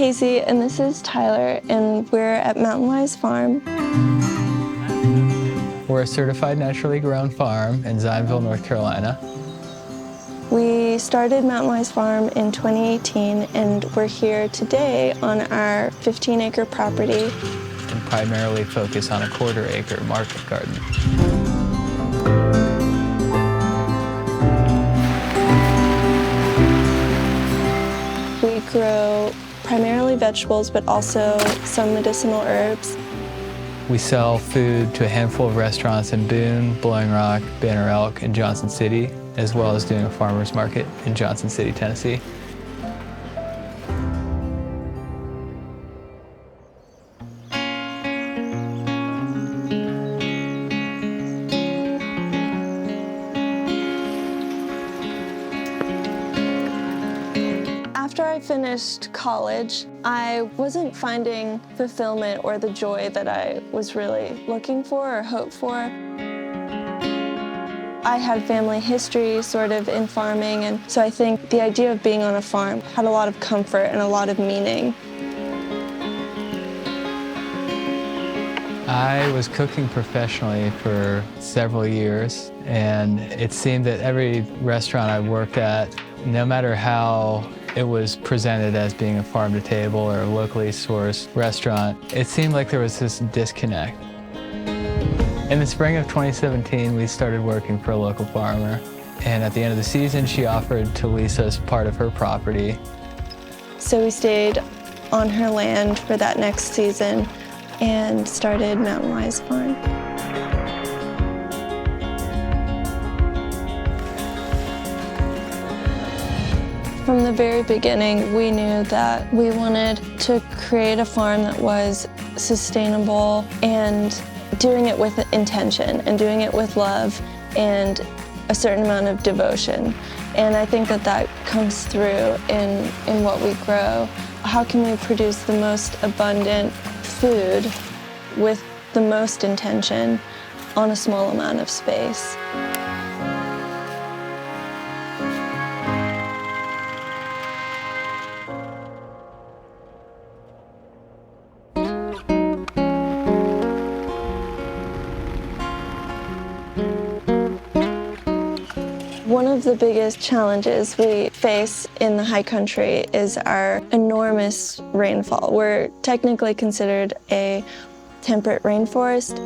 Casey, and this is Tyler, and we're at Mountainside Farm. We're a certified naturally grown farm in Zionville, North Carolina. We started Mountainside Farm in 2018, and we're here today on our 15-acre property. And primarily focus on a quarter-acre market garden. We grow primarily vegetables, but also some medicinal herbs. We sell food to a handful of restaurants in Boone, Blowing Rock, Banner Elk, and Johnson City, as well as doing a farmer's market in Johnson City, Tennessee. After I finished college, I wasn't finding fulfillment or the joy that I was really looking for or hoped for. I had family history sort of in farming, and so I think the idea of being on a farm had a lot of comfort and a lot of meaning. I was cooking professionally for several years, and it seemed that every restaurant I worked at, no matter how it was presented as being a farm-to-table or a locally sourced restaurant, it seemed like there was this disconnect. In the spring of 2017, we started working for a local farmer, and at the end of the season, she offered to lease us part of her property. So we stayed on her land for that next season and started Mountainside Farm. From the very beginning, we knew that we wanted to create a farm that was sustainable and doing it with intention and doing it with love and a certain amount of devotion. And I think that that comes through in what we grow. How can we produce the most abundant food with the most intention on a small amount of space? One of the biggest challenges we face in the high country is our enormous rainfall. We're technically considered a temperate rainforest.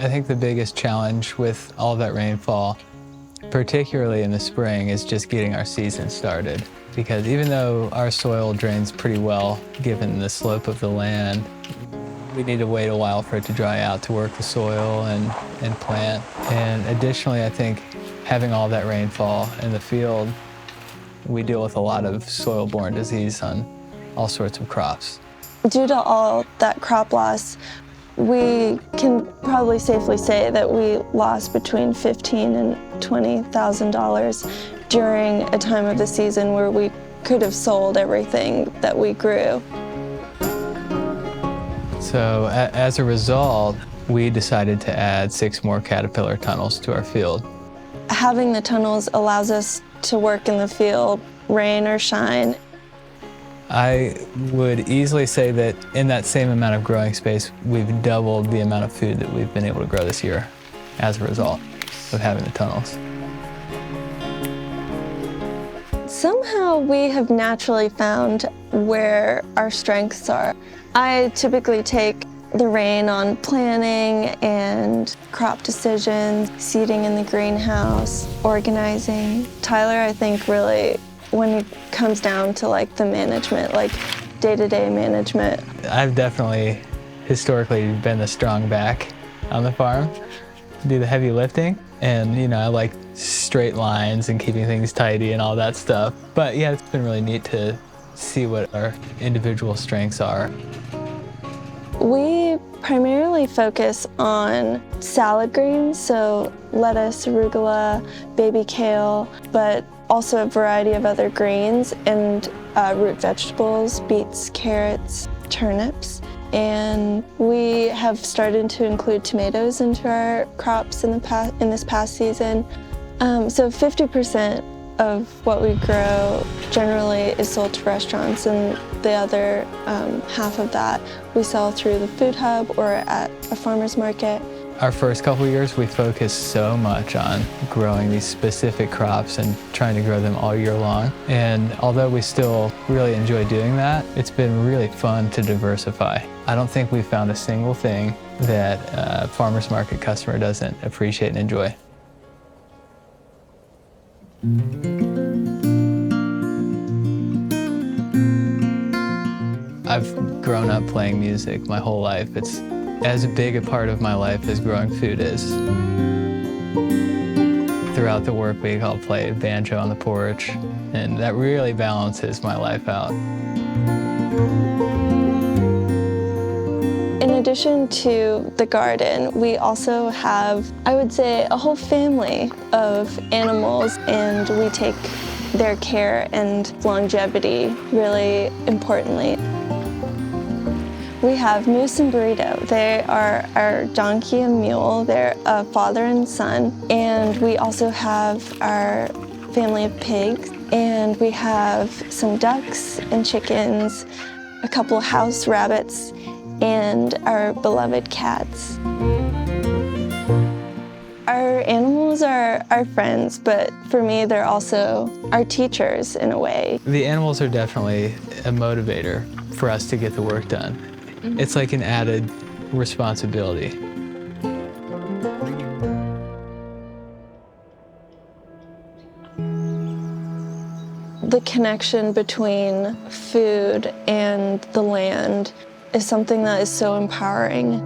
I think the biggest challenge with all that rainfall, particularly in the spring, is just getting our season started. Because even though our soil drains pretty well, given the slope of the land, we need to wait a while for it to dry out to work the soil and plant. And additionally, I think having all that rainfall in the field, we deal with a lot of soil-borne disease on all sorts of crops. Due to all that crop loss, we can probably safely say that we lost between $15,000 and $20,000 during a time of the season where we could have sold everything that we grew. So as a result, we decided to add 6 more caterpillar tunnels to our field. Having the tunnels allows us to work in the field, rain or shine. I would easily say that in that same amount of growing space, we've doubled the amount of food that we've been able to grow this year as a result of having the tunnels. Somehow we have naturally found where our strengths are. I typically take the rein on planning and crop decisions, seeding in the greenhouse, organizing. Tyler, I think, really, when it comes down to like the management, like day-to-day management. I've definitely historically been the strong back on the farm, do the heavy lifting. And, you know, I like straight lines and keeping things tidy and all that stuff. But yeah, it's been really neat to see what our individual strengths are. We primarily focus on salad greens, so lettuce, arugula, baby kale, but also a variety of other greens and root vegetables, beets, carrots, turnips. And we have started to include tomatoes into our crops in this past season. So 50% of what we grow generally is sold to restaurants, and the other half of that we sell through the food hub or at a farmer's market. Our first couple years, we focused so much on growing these specific crops and trying to grow them all year long. And although we still really enjoy doing that, it's been really fun to diversify. I don't think we found a single thing that a farmer's market customer doesn't appreciate and enjoy. I've grown up playing music my whole life. It's as big a part of my life as growing food is. Throughout the work week, I'll play banjo on the porch, and that really balances my life out. In addition to the garden, we also have, I would say, a whole family of animals, and we take their care and longevity really importantly. We have Moose and Burrito. They are our donkey and mule. They're a father and son. And we also have our family of pigs. And we have some ducks and chickens, a couple of house rabbits, and our beloved cats. Our animals are our friends, but for me, they're also our teachers in a way. The animals are definitely a motivator for us to get the work done. It's like an added responsibility. The connection between food and the land is something that is so empowering.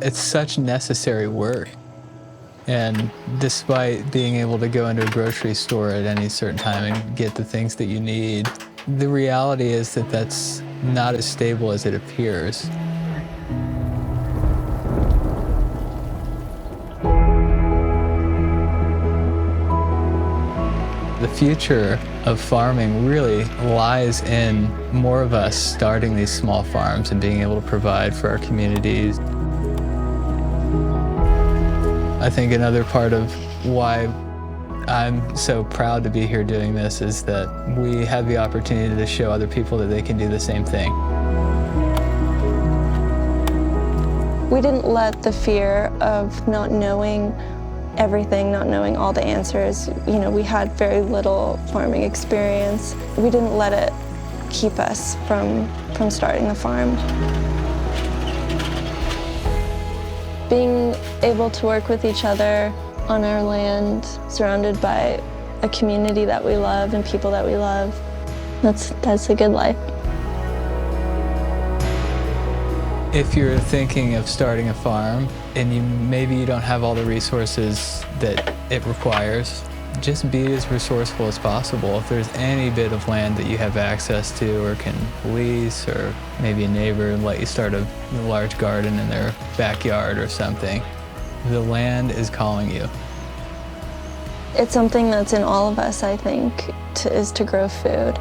It's such necessary work. And despite being able to go into a grocery store at any certain time and get the things that you need, the reality is that that's not as stable as it appears. The future of farming really lies in more of us starting these small farms and being able to provide for our communities. I think another part of why I'm so proud to be here doing this is that we have the opportunity to show other people that they can do the same thing. We didn't let the fear of not knowing everything, not knowing all the answers. You know, we had very little farming experience. We didn't let it keep us from starting the farm. Being able to work with each other on our land, surrounded by a community that we love and people that we love, that's a good life. If you're thinking of starting a farm and maybe you don't have all the resources that it requires, just be as resourceful as possible. If there's any bit of land that you have access to or can lease, or maybe a neighbor let you start a large garden in their backyard or something, the land is calling you. It's something that's in all of us, I think, is to grow food.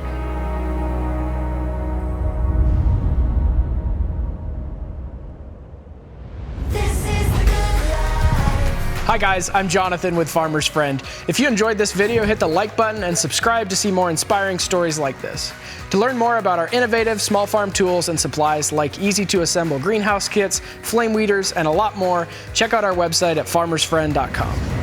Hi guys, I'm Jonathan with Farmer's Friend. If you enjoyed this video, hit the like button and subscribe to see more inspiring stories like this. To learn more about our innovative small farm tools and supplies like easy-to-assemble greenhouse kits, flame weeders, and a lot more, check out our website at farmersfriend.com.